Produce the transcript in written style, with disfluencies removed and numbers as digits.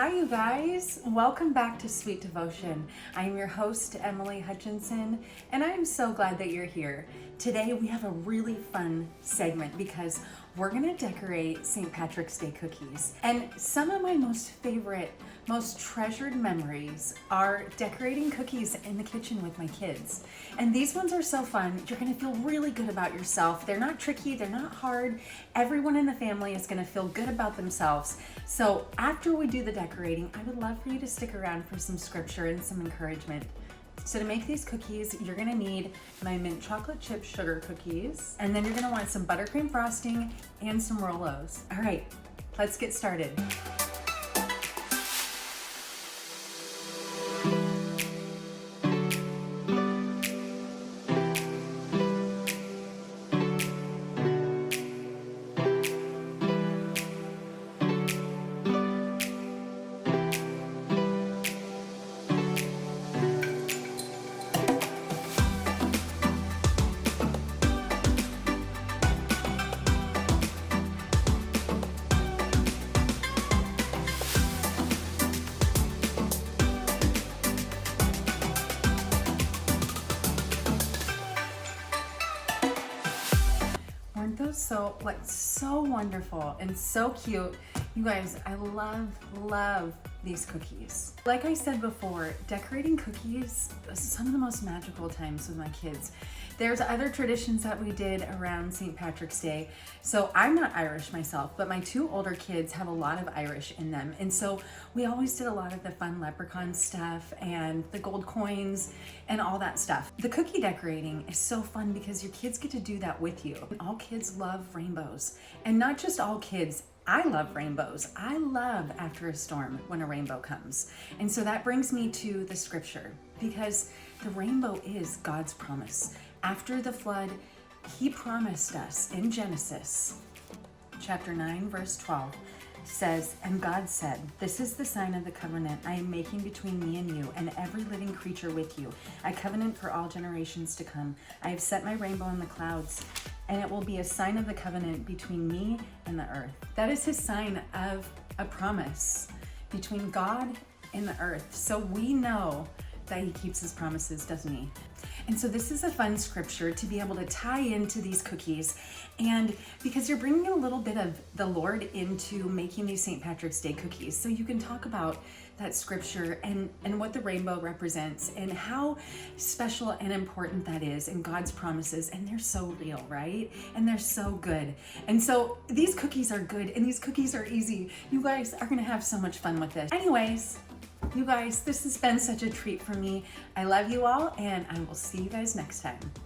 Hi, you guys. Welcome back to Sweet Devotion. I am your host, Emily Hutchinson, and I am so glad that you're here. Today, we have a really fun segment because we're going to decorate St. Patrick's Day cookies. And some of my most favorite, most treasured memories are decorating cookies in the kitchen with my kids. And these ones are so fun. You're going to feel really good about yourself. They're not tricky, they're not hard. Everyone in the family is going to feel good about themselves. So after we do the decorating, I would love for you to stick around for some scripture and some encouragement. So to make these cookies, you're gonna need my mint chocolate chip sugar cookies, and then you're gonna want some buttercream frosting and some Rolos. All right, let's get started. Aren't those so wonderful and so cute? You guys, I love these cookies. Like I said before, decorating cookies is some of the most magical times with my kids. There's other traditions that we did around St. Patrick's Day. So I'm not Irish myself, but my two older kids have a lot of Irish in them. And so we always did a lot of the fun leprechaun stuff and the gold coins and all that stuff. The cookie decorating is so fun because your kids get to do that with you. And all kids love rainbows. And not just all kids, I love rainbows. I love after a storm when a rainbow comes. And so that brings me to the scripture, because the rainbow is God's promise. After the flood, he promised us in Genesis chapter 9, verse 12 says, "And God said, this is the sign of the covenant I am making between me and you and every living creature with you, a covenant for all generations to come. I have set my rainbow in the clouds, and it will be a sign of the covenant between me and the earth." That is his sign of a promise between God and the earth. So we know that he keeps his promises, doesn't he? And so this is a fun scripture to be able to tie into these cookies, and because you're bringing a little bit of the Lord into making these St. Patrick's Day cookies, so you can talk about that scripture and what the rainbow represents and how special and important that is in God's promises. And they're so real, right? And they're so good. And so these cookies are good and these cookies are easy. You guys are gonna have so much fun with this. Anyways, you guys, this has been such a treat for me. I love you all, and I will see you guys next time.